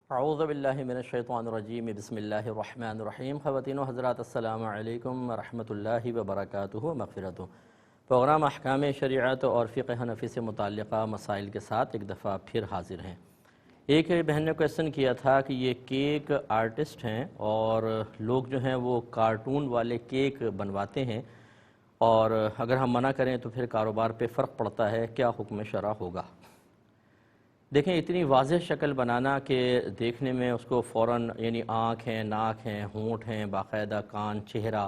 اعوذ باللہ من الشیطان الرجیم بسم اللہ الرحمن الرحیم۔ خواتین و حضرات السلام علیکم ورحمۃ اللہ وبرکاتہ مغفرتہ۔ پروگرام احکام شریعت اور فقہ حنفی سے متعلقہ مسائل کے ساتھ ایک دفعہ پھر حاضر ہیں۔ ایک بہن نے کویسچن کیا تھا کہ یہ کیک آرٹسٹ ہیں اور لوگ جو ہیں وہ کارٹون والے کیک بنواتے ہیں، اور اگر ہم منع کریں تو پھر کاروبار پہ فرق پڑتا ہے، کیا حکم شرع ہوگا؟ دیکھیں، اتنی واضح شکل بنانا کہ دیکھنے میں اس کو فوراً یعنی آنکھ ہیں، ناک ہیں، ہونٹ ہیں، باقاعدہ کان، چہرہ،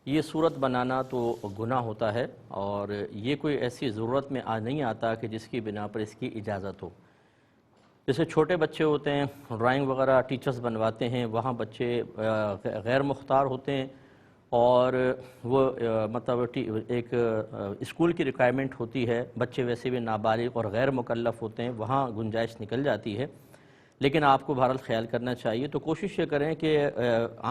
یہ صورت بنانا تو گناہ ہوتا ہے، اور یہ کوئی ایسی ضرورت میں نہیں آتا کہ جس کی بنا پر اس کی اجازت ہو۔ جیسے چھوٹے بچے ہوتے ہیں، ڈرائنگ وغیرہ ٹیچرز بنواتے ہیں، وہاں بچے غیر مختار ہوتے ہیں، اور وہ مطلب ایک اسکول کی ریکوائرمنٹ ہوتی ہے، بچے ویسے بھی نابالغ اور غیر مکلف ہوتے ہیں، وہاں گنجائش نکل جاتی ہے، لیکن آپ کو بہرحال خیال کرنا چاہیے۔ تو کوشش یہ کریں کہ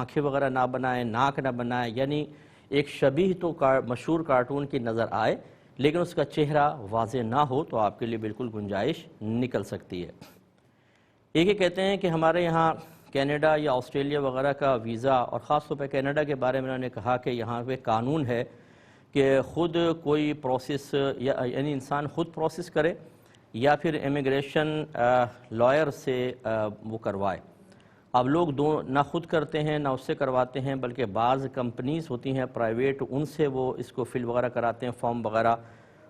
آنکھیں وغیرہ نہ بنائیں، ناک نہ بنائیں، یعنی ایک شبیہ تو مشہور کارٹون کی نظر آئے لیکن اس کا چہرہ واضح نہ ہو، تو آپ کے لیے بالکل گنجائش نکل سکتی ہے۔ ایک یہ کہتے ہیں کہ ہمارے یہاں کینیڈا یا آسٹریلیا وغیرہ کا ویزا، اور خاص طور پہ کینیڈا کے بارے میں انہوں نے کہا کہ یہاں پہ قانون ہے کہ خود کوئی پروسیس یعنی انسان خود پروسیس کرے یا پھر امیگریشن لائر سے وہ کروائے۔ اب لوگ نہ خود کرتے ہیں نہ اس سے کرواتے ہیں، بلکہ بعض کمپنیز ہوتی ہیں پرائیویٹ، ان سے وہ اس کو فل وغیرہ کراتے ہیں، فارم وغیرہ،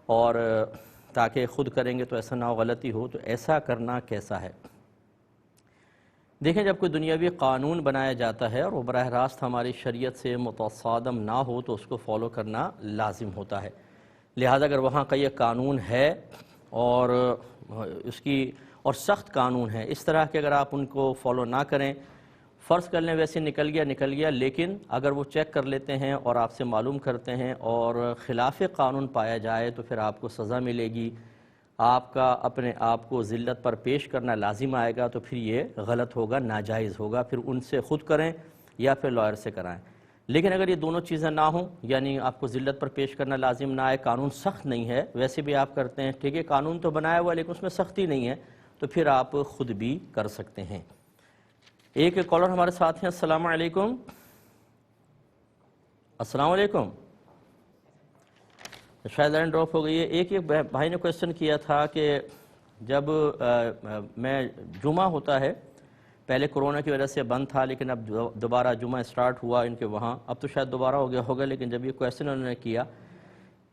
اور تاکہ خود کریں گے تو ایسا نہ ہو غلطی ہو۔ تو ایسا کرنا کیسا ہے؟ دیکھیں، جب کوئی دنیاوی قانون بنایا جاتا ہے اور وہ براہ راست ہماری شریعت سے متصادم نہ ہو تو اس کو فالو کرنا لازم ہوتا ہے۔ لہذا اگر وہاں کا یہ قانون ہے اور اس کی اور سخت قانون ہے، اس طرح کہ اگر آپ ان کو فالو نہ کریں، فرض کر لیں ویسے نکل گیا، لیکن اگر وہ چیک کر لیتے ہیں اور آپ سے معلوم کرتے ہیں اور خلاف قانون پایا جائے تو پھر آپ کو سزا ملے گی، آپ کا اپنے آپ کو ذلت پر پیش کرنا لازم آئے گا، تو پھر یہ غلط ہوگا، ناجائز ہوگا، پھر ان سے خود کریں یا پھر لائر سے کرائیں۔ لیکن اگر یہ دونوں چیزیں نہ ہوں، یعنی آپ کو ذلت پر پیش کرنا لازم نہ آئے، قانون سخت نہیں ہے، ویسے بھی آپ کرتے ہیں، ٹھیک ہے، قانون تو بنایا ہوا ہے لیکن اس میں سختی نہیں ہے، تو پھر آپ خود بھی کر سکتے ہیں۔ ایک کالر ہمارے ساتھ ہیں۔ السلام علیکم۔ السلام علیکم۔ شاید لائن ڈراپ ہو گئی ہے۔ ایک بھائی نے کویسچن کیا تھا کہ جب میں جمعہ ہوتا ہے، پہلے کرونا کی وجہ سے بند تھا لیکن اب دوبارہ جمعہ سٹارٹ ہوا ان کے وہاں، اب تو شاید دوبارہ ہو گیا ہوگا، لیکن جب یہ کویسچن انہوں نے کیا،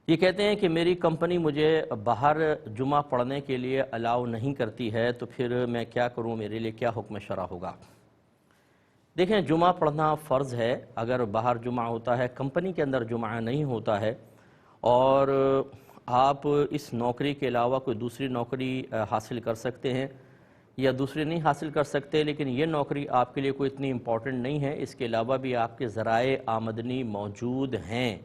یہ کہتے ہیں کہ میری کمپنی مجھے باہر جمعہ پڑھنے کے لیے الاؤ نہیں کرتی ہے، تو پھر میں کیا کروں، میرے لیے کیا حکم شرع ہوگا؟ دیکھیں، جمعہ پڑھنا فرض ہے۔ اگر باہر جمعہ ہوتا ہے، کمپنی کے اندر جمعہ نہیں ہوتا ہے، اور آپ اس نوکری کے علاوہ کوئی دوسری نوکری حاصل کر سکتے ہیں، یا دوسری نہیں حاصل کر سکتے لیکن یہ نوکری آپ کے لیے کوئی اتنی امپورٹنٹ نہیں ہے، اس کے علاوہ بھی آپ کے ذرائع آمدنی موجود ہیں،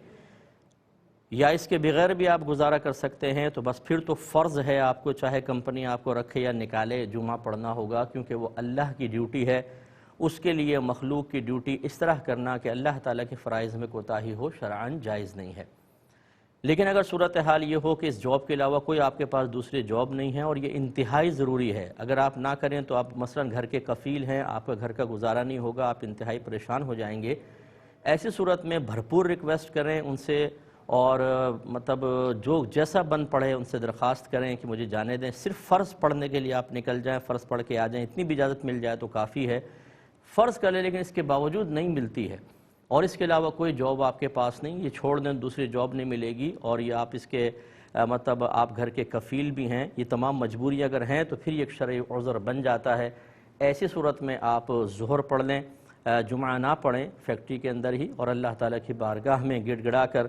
یا اس کے بغیر بھی آپ گزارا کر سکتے ہیں، تو بس پھر تو فرض ہے آپ کو، چاہے کمپنی آپ کو رکھے یا نکالے، جمعہ پڑھنا ہوگا، کیونکہ وہ اللہ کی ڈیوٹی ہے۔ اس کے لیے مخلوق کی ڈیوٹی اس طرح کرنا کہ اللہ تعالیٰ کے فرائض میں کوتاہی ہو، شرعاً جائز نہیں ہے۔ لیکن اگر صورتحال یہ ہو کہ اس جاب کے علاوہ کوئی آپ کے پاس دوسری جاب نہیں ہے اور یہ انتہائی ضروری ہے، اگر آپ نہ کریں تو آپ مثلا گھر کے کفیل ہیں، آپ کا گھر کا گزارا نہیں ہوگا، آپ انتہائی پریشان ہو جائیں گے، ایسی صورت میں بھرپور ریکویسٹ کریں ان سے، اور مطلب جو جیسا بن پڑے ان سے درخواست کریں کہ مجھے جانے دیں، صرف فرض پڑھنے کے لیے آپ نکل جائیں، فرض پڑھ کے آ جائیں، اتنی بھی اجازت مل جائے تو کافی ہے۔ فرض کر لیں لیکن اس کے باوجود نہیں ملتی ہے اور اس کے علاوہ کوئی جاب آپ کے پاس نہیں، یہ چھوڑ دیں، دوسری جاب نہیں ملے گی، اور یہ آپ اس کے مطلب آپ گھر کے کفیل بھی ہیں، یہ تمام مجبوری اگر ہیں تو پھر یہ ایک شرعی عذر بن جاتا ہے۔ ایسی صورت میں آپ ظہر پڑھ لیں، جمعہ نہ پڑھیں فیکٹری کے اندر ہی، اور اللہ تعالیٰ کی بارگاہ میں گڑ گڑا کر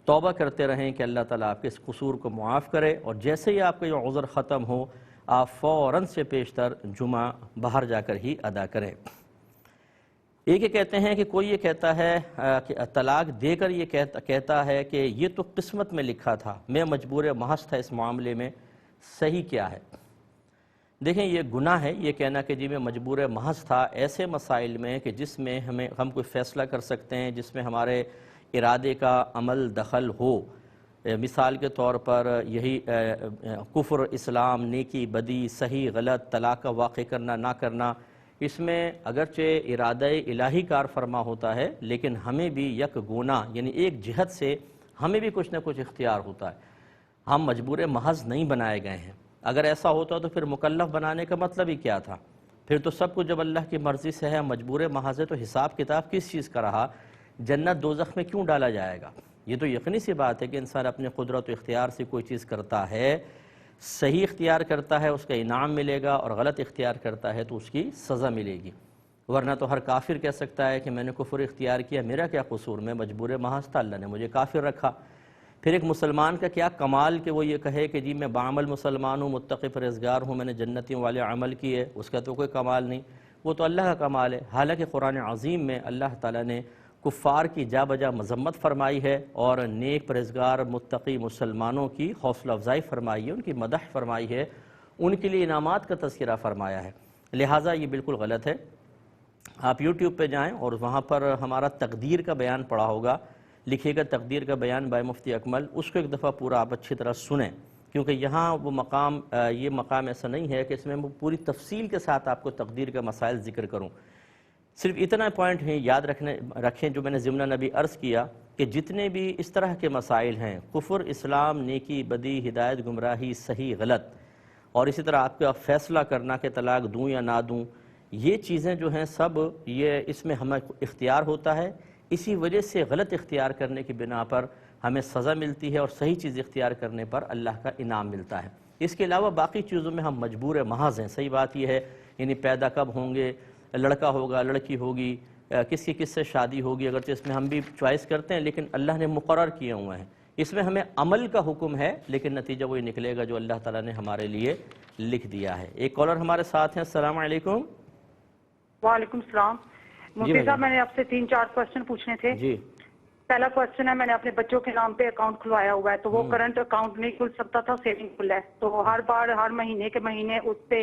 توبہ کرتے رہیں کہ اللہ تعالیٰ آپ کے اس قصور کو معاف کرے، اور جیسے ہی آپ کا یہ عذر ختم ہو آپ فوراً سے پیشتر جمعہ باہر جا کر ہی ادا کریں۔ ایک یہ کہتے ہیں کہ کوئی یہ کہتا ہے کہ طلاق دے کر یہ کہتا ہے کہ یہ تو قسمت میں لکھا تھا، میں مجبور محض تھا اس معاملے میں، صحیح کیا ہے؟ دیکھیں، یہ گناہ ہے یہ کہنا کہ جی میں مجبور محض تھا ایسے مسائل میں کہ جس میں ہم کوئی فیصلہ کر سکتے ہیں، جس میں ہمارے ارادے کا عمل دخل ہو۔ مثال کے طور پر یہی کفر، اسلام، نیکی، بدی، صحیح، غلط، طلاق کا واقع کرنا، نہ کرنا، اس میں اگرچہ ارادہ الہی کار فرما ہوتا ہے، لیکن ہمیں بھی یک گونا یعنی ایک جہت سے ہمیں بھی کچھ نہ کچھ اختیار ہوتا ہے. ہم مجبور محض نہیں بنائے گئے ہیں. اگر ایسا ہوتا تو پھر مکلف بنانے کا مطلب ہی کیا تھا؟ پھر تو سب کچھ جب اللہ کی مرضی سے ہے، مجبور محض ہے، تو حساب کتاب کس چیز کا رہا؟ جنت دوزخ میں کیوں ڈالا جائے گا؟ یہ تو یقینی سی بات ہے کہ انسان اپنے قدرت و اختیار سے کوئی چیز کرتا ہے، صحیح اختیار کرتا ہے اس کا انعام ملے گا، اور غلط اختیار کرتا ہے تو اس کی سزا ملے گی. ورنہ تو ہر کافر کہہ سکتا ہے کہ میں نے کفر اختیار کیا، میرا کیا قصور، میں مجبور محض تھا، اللہ نے مجھے کافر رکھا. پھر ایک مسلمان کا کیا کمال کہ وہ یہ کہے کہ جی میں بعمل مسلمان ہوں، متقی پرہیزگار ہوں، میں نے جنتیوں والے عمل کیے، اس کا تو کوئی کمال نہیں، وہ تو اللہ کا کمال ہے. حالانکہ قرآن عظیم میں اللہ تعالیٰ نے کفار کی جا بجا مذمت فرمائی ہے، اور نیک پرہیزگار متقی مسلمانوں کی حوصلہ افزائی فرمائی ہے، ان کی مدح فرمائی ہے، ان کے لیے انعامات کا تذکرہ فرمایا ہے. لہٰذا یہ بالکل غلط ہے. آپ یوٹیوب پہ جائیں اور وہاں پر ہمارا تقدیر کا بیان پڑھا ہوگا، لکھیے گا تقدیر کا بیان بائے مفتی اکمل، اس کو ایک دفعہ پورا آپ اچھی طرح سنیں، کیونکہ یہاں وہ مقام یہ مقام ایسا نہیں ہے کہ اس میں پوری تفصیل کے ساتھ آپ کو تقدیر کا مسائل ذکر کروں. صرف اتنا پوائنٹ ہے یاد رکھیں جو میں نے ضمن نبی عرض کیا کہ جتنے بھی اس طرح کے مسائل ہیں، کفر، اسلام، نیکی، بدی، ہدایت، گمراہی، صحیح، غلط، اور اسی طرح آپ کا فیصلہ کرنا کہ طلاق دوں یا نہ دوں، یہ چیزیں جو ہیں سب یہ اس میں ہمیں اختیار ہوتا ہے. اسی وجہ سے غلط اختیار کرنے کی بنا پر ہمیں سزا ملتی ہے، اور صحیح چیز اختیار کرنے پر اللہ کا انعام ملتا ہے. اس کے علاوہ باقی چیزوں میں ہم مجبور محض ہیں. صحیح بات یہ ہے، یعنی پیدا کب ہوں گے، لڑکا ہوگا، لڑکی ہوگی، کس سے شادی ہوگی، اگرچہ اس میں ہم بھی چوائس کرتے ہیں، لیکن اللہ نے مقرر کیے ہوئے ہیں. اس میں ہمیں عمل کا حکم ہے، لیکن نتیجہ وہی نکلے گا جو اللہ تعالیٰ نے ہمارے لیے لکھ دیا ہے. ایک کالر ہمارے ساتھ ہیں. السلام علیکم. وعلیکم السلام. جی مفتی صاحب، میں نے آپ سے 3-4 کوشچن پوچھنے تھے. جی. پہلا کوشچن ہے، میں نے اپنے بچوں کے نام پہ اکاؤنٹ کھلوایا ہوا ہے، تو وہ کرنٹ اکاؤنٹ نہیں کھل سکتا تھا، سیونگ کھلا ہے. تو ہر مہینے کے مہینے اس پہ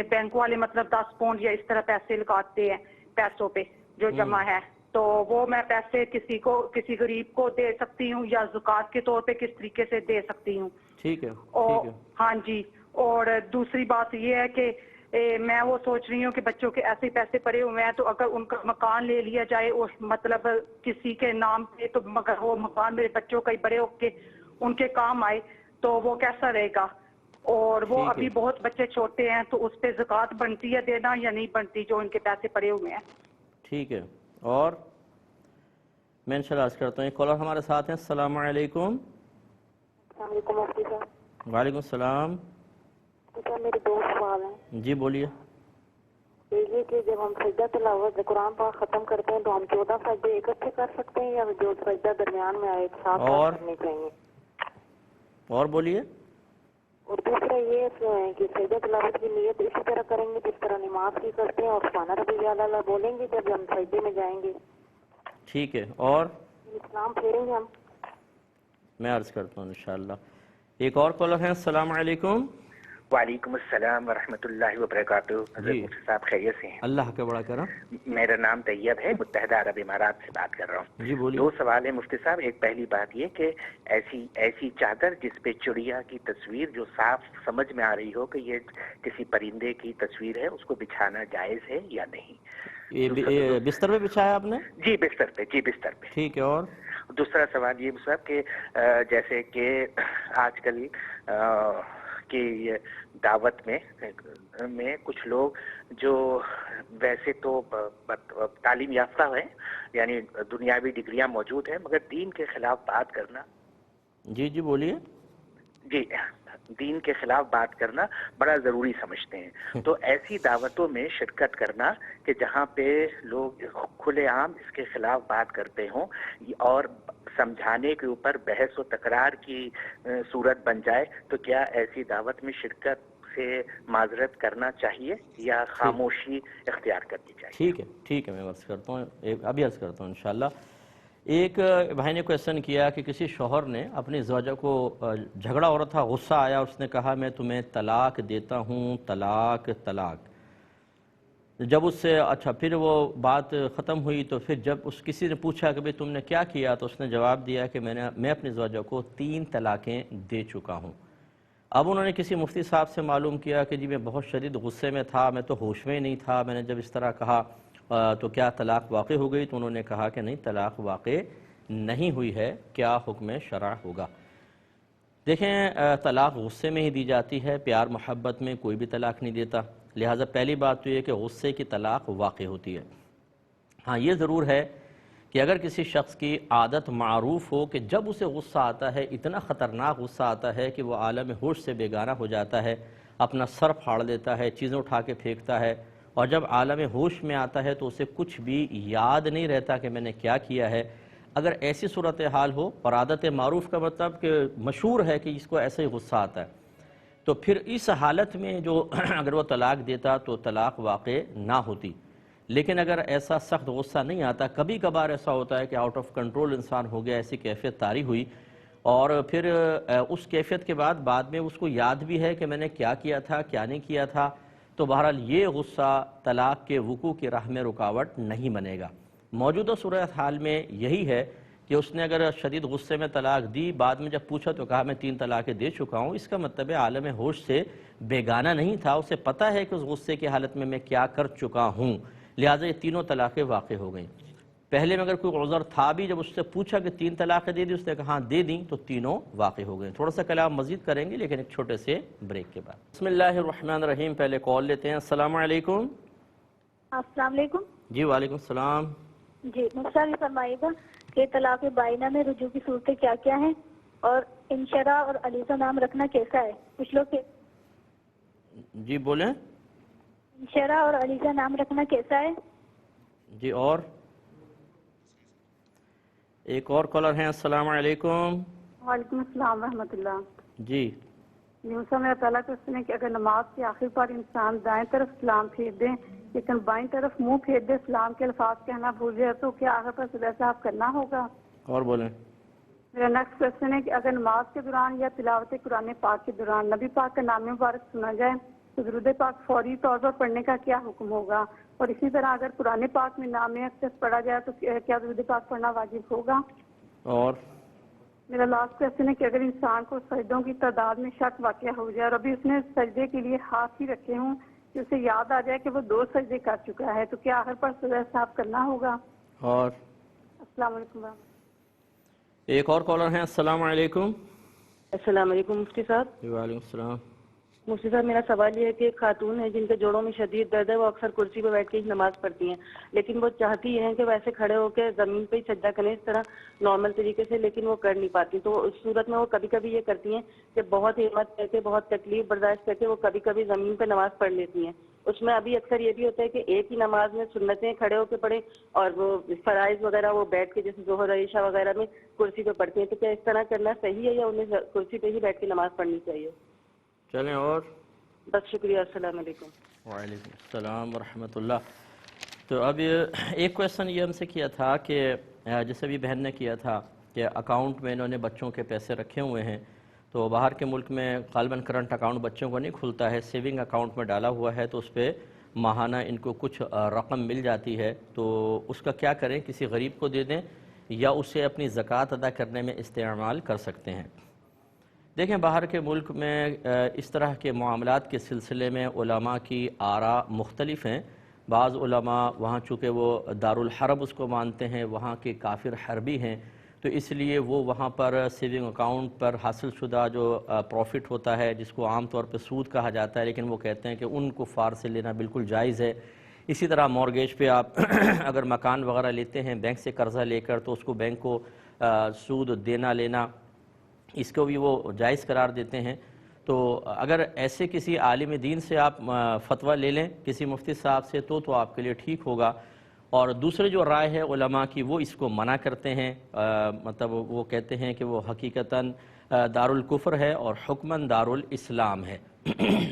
بینک والے مطلب 10 پاؤنڈ یا اس طرح پیسے لگاتے ہیں پیسوں پہ جو جمع ہے. تو وہ میں پیسے کسی غریب کو دے سکتی ہوں یا زکوٰۃ کے طور پہ کس طریقے سے دے سکتی ہوں؟ ٹھیک ہے. ہاں جی. اور دوسری بات یہ ہے کہ میں وہ سوچ رہی ہوں کہ بچوں کے ایسے پیسے پڑے ہوئے ہیں، تو اگر ان کا مکان لے لیا جائے اور مطلب کسی کے نام پہ، تو مگر وہ مکان میرے بچوں کا ہی بڑے ہو کے ان کے کام آئے تو وہ کیسا رہے گا؟ اور وہ ابھی بہت بچے چھوٹے ہیں، تو اس پہ زکوٰۃ بنتی ہے دینا یا نہیں بنتی جو ان کے پیسے پڑے ہوئے ہیں؟ ٹھیک ہے. اور میں انشاءاللہ عرض کرتا ہوں. ایک کالر ہمارے ساتھ ہیں. السلام علیکم. السلام علیکم مفتی صاحب. وعلیکم السلام. میرے 2 سوال ہیں. جی بولیے. یہ کہ جب ہم سجدہ تلاوت قرآن پاک ختم کرتے ہیں تو ہم 14 سجدے اکٹھے کر سکتے ہیں یا جو سجدہ درمیان میں آئے ساتھ کرنے چاہیے؟ اور بولیے. اور دوسرا یہ کہ سجدہ تلاوت کی نیت اسی طرح کریں گے جس طرح نماز کی کرتے ہیں، اور سبحان ربی اعلیٰ بولیں گے جب ہم سجدے میں جائیں گے؟ ٹھیک ہے. اور اسلام پھیریں گے ہم؟ میں عرض کرتا ہوں انشاءاللہ. ایک اور کالر ہیں. السلام علیکم. وعلیکم السلام ورحمۃ اللہ وبرکاتہ. حضرت مفتی صاحب خیریت سے ہیں؟ اللہ کا بڑا کرم. میرا نام طیب ہے، متحدہ عرب امارات سے بات کر رہا ہوں. جی بولیے. 2 سوال ہیں مفتی صاحب. ایک پہلی بات یہ کہ ایسی چادر جس پہ چڑیا کی تصویر جو صاف سمجھ میں آ رہی ہو کہ یہ کسی پرندے کی تصویر ہے، اس کو بچھانا جائز ہے یا نہیں؟ بستر پہ بچھایا آپ نے؟ جی بستر پہ. جی بستر پہ. ٹھیک ہے. اور دوسرا سوال یہ صاحب کہ جیسے کہ آج کل کی دعوت میں کچھ لوگ جو ویسے تو تعلیم یافتہ ہیں، یعنی دنیاوی ڈگریاں موجود ہیں، مگر دین کے خلاف بات کرنا. جی بولیے. جی دین کے خلاف بات کرنا بڑا ضروری سمجھتے ہیں. تو ایسی دعوتوں میں شرکت کرنا کہ جہاں پہ لوگ کھلے عام اس کے خلاف بات کرتے ہوں اور سمجھانے کے اوپر بحث و تکرار کی صورت بن جائے، تو کیا ایسی دعوت میں شرکت سے معذرت کرنا چاہیے یا خاموشی اختیار کرنی چاہیے؟ ٹھیک ہے. میں عرض کرتا ہوں، ابھی عرض کرتا ہوں انشاءاللہ. ایک بھائی نے کویسچن کیا کہ کسی شوہر نے اپنی زوجہ کو جھگڑا ہو رہا تھا، غصہ آیا، اس نے کہا میں تمہیں طلاق دیتا ہوں، طلاق. جب اس سے پھر وہ بات ختم ہوئی تو پھر جب کسی نے پوچھا کہ تم نے کیا کیا، تو اس نے جواب دیا کہ میں اپنی زوجہ کو 3 طلاقیں دے چکا ہوں. اب انہوں نے کسی مفتی صاحب سے معلوم کیا کہ جی میں بہت شدید غصے میں تھا، میں تو ہوش میں ہی نہیں تھا، میں نے جب اس طرح کہا تو کیا طلاق واقع ہو گئی؟ تو انہوں نے کہا کہ نہیں، طلاق واقع نہیں ہوئی ہے، کیا حکم شرع ہوگا؟ دیکھیں، طلاق غصے میں ہی دی جاتی ہے، پیار محبت میں کوئی بھی طلاق نہیں دیتا، لہٰذا پہلی بات تو یہ کہ غصے کی طلاق واقع ہوتی ہے۔ ہاں یہ ضرور ہے کہ اگر کسی شخص کی عادت معروف ہو کہ جب اسے غصہ آتا ہے، اتنا خطرناک غصہ آتا ہے کہ وہ عالم ہوش سے بیگانہ ہو جاتا ہے، اپنا سر پھاڑ دیتا ہے، چیزیں اٹھا کے پھینکتا ہے، اور جب عالم ہوش میں آتا ہے تو اسے کچھ بھی یاد نہیں رہتا کہ میں نے کیا کیا ہے، اگر ایسی صورتحال ہو، اور عادت معروف کا مطلب کہ مشہور ہے کہ اس کو ایسا ہی غصہ آتا ہے، تو پھر اس حالت میں جو اگر وہ طلاق دیتا تو طلاق واقع نہ ہوتی۔ لیکن اگر ایسا سخت غصہ نہیں آتا، کبھی کبھار ایسا ہوتا ہے کہ آؤٹ آف کنٹرول انسان ہو گیا، ایسی کیفیت طاری ہوئی، اور پھر اس کیفیت کے بعد میں اس کو یاد بھی ہے کہ میں نے کیا کیا تھا، کیا نہیں کیا تھا، تو بہرحال یہ غصہ طلاق کے وقوع کی راہ میں رکاوٹ نہیں بنے گا۔ موجودہ صورتحال میں یہی ہے کہ اس نے اگر شدید غصے میں طلاق دی، بعد میں جب پوچھا تو کہا میں 3 طلاقیں دے چکا ہوں، اس کا مطلب ہے عالم ہوش سے بیگانہ نہیں تھا، اسے پتہ ہے کہ اس غصے کی حالت میں کیا کر چکا ہوں، لہٰذا یہ تینوں طلاقیں واقع ہو گئیں۔ پہلے میں اگر کوئی عذر تھا بھی، جب اس سے پوچھا کہ 3 طلاقیں دے دی، اس نے کہا ہاں دے دیں، تو تینوں واقع ہو گئیں۔ تھوڑا سا کلام مزید کریں گے لیکن ایک چھوٹے سے بریک کے بعد۔ بسم اللہ الرحمن الرحیم، پہلے کال لیتے ہیں۔ السلام علیکم۔ السلام علیکم۔ جی وعلیکم السلام۔ جی مفتی یہ فرمائیے گا کہ طلاق بائنہ میں رجوع کی صورتیں کیا کیا ہیں، اور انشرا اور علیزہ نام رکھنا کیسا ہے؟ کچھ لوگ جی بولیں۔ انشرا اور علیزہ نام رکھنا کیسا ہے؟ جی اور ایک اور کالر ہیں۔ السلام علیکم۔ وعلیکم السلام ورحمۃ اللہ۔ جی یوسا میرا پہلا کوشچن ہے کہ اگر نماز کے آخر پر انسان دائیں طرف سلام پھیر دے لیکن بائیں طرف منہ پھیر دے، سلام کے الفاظ کہنا بھول جائے، تو کیا آخر پر سجدہ صاحب کرنا ہوگا؟ اور بولیں۔ میرا نیکسٹ کوشچن ہے کہ اگر نماز کے دوران یا تلاوت قرآن پاک کے دوران نبی پاک کا نام مبارک سنا جائے تو درود پاک فوری طور پر پڑھنے کا کیا حکم ہوگا؟ اور اسی طرح اگر قرآن پاک میں نام اقدس پڑھا جائے تو کیا درود پاک پڑھنا واجب ہوگا؟ اور میرا لاسٹ کوشچن ہے کہ اگر انسان کو سجدوں کی تعداد میں شک واقع ہو جائے اور ابھی اس نے سجدے کے لیے ہاتھ ہی رکھے ہوں کہ اسے یاد آ جائے کہ وہ 2 سجدے کر چکا ہے، تو کیا آخر پر سجدہ صاحب کرنا ہوگا؟ اور السلام علیکم۔ ایک اور کالر ہیں۔ السلام علیکم۔ السلام علیکم مفتی صاحب۔ جی وعلیکم السلام۔ مفتی صاحب میرا سوال یہ ہے کہ خاتون ہیں جن کے جوڑوں میں شدید درد ہے، وہ اکثر کرسی پہ بیٹھ کے ہی نماز پڑھتی ہیں، لیکن وہ چاہتی ہیں کہ ویسے کھڑے ہو کے زمین پہ ہی سجدہ کریں اس طرح نارمل طریقے سے، لیکن وہ کر نہیں پاتی، تو اس صورت میں وہ کبھی کبھی یہ کرتی ہیں کہ بہت ہمت کر کے، بہت تکلیف برداشت کر کے وہ کبھی کبھی زمین پہ نماز پڑھ لیتی ہیں۔ اس میں ابھی اکثر یہ بھی ہوتا ہے کہ ایک ہی نماز میں سنتیں کھڑے ہو کے پڑھیں اور وہ فرائض وغیرہ وہ بیٹھ کے جیسے ظہر عشاء وغیرہ میں کرسی پہ پڑھتی ہیں، تو کیا اس طرح کرنا صحیح ہے یا انہیں کرسی پہ ہی بیٹھ کے نماز پڑھنی چاہیے؟ چلیں اور بس شکریہ، السلام علیکم۔ وعلیکم السلام ورحمۃ اللہ۔ تو اب ایک کویسچن یہ ہم سے کیا تھا کہ جیسے بھی بہن نے کیا تھا کہ اکاؤنٹ میں انہوں نے بچوں کے پیسے رکھے ہوئے ہیں، تو باہر کے ملک میں غالباً کرنٹ اکاؤنٹ بچوں کو نہیں کھلتا ہے، سیونگ اکاؤنٹ میں ڈالا ہوا ہے، تو اس پہ ماہانہ ان کو کچھ رقم مل جاتی ہے، تو اس کا کیا کریں؟ کسی غریب کو دے دیں یا اسے اپنی زکوٰۃ ادا کرنے میں استعمال کر سکتے ہیں؟ دیکھیں، باہر کے ملک میں اس طرح کے معاملات کے سلسلے میں علماء کی آراء مختلف ہیں۔ بعض علماء وہاں چونکہ وہ دارالحرب اس کو مانتے ہیں، وہاں کے کافر حربی ہیں، تو اس لیے وہ وہاں پر سیونگ اکاؤنٹ پر حاصل شدہ جو پروفٹ ہوتا ہے، جس کو عام طور پہ سود کہا جاتا ہے، لیکن وہ کہتے ہیں کہ ان کفار سے لینا بالکل جائز ہے۔ اسی طرح مورگیج پہ آپ اگر مکان وغیرہ لیتے ہیں بینک سے قرضہ لے کر، تو اس کو بینک کو سود دینا لینا اس کو بھی وہ جائز قرار دیتے ہیں۔ تو اگر ایسے کسی عالم دین سے آپ فتویٰ لے لیں، کسی مفتی صاحب سے، تو آپ کے لیے ٹھیک ہوگا۔ اور دوسرے جو رائے ہے علماء کی، وہ اس کو منع کرتے ہیں، مطلب وہ کہتے ہیں کہ وہ حقیقتاً دارالکفر ہے اور حکماً دارالاسلام ہے،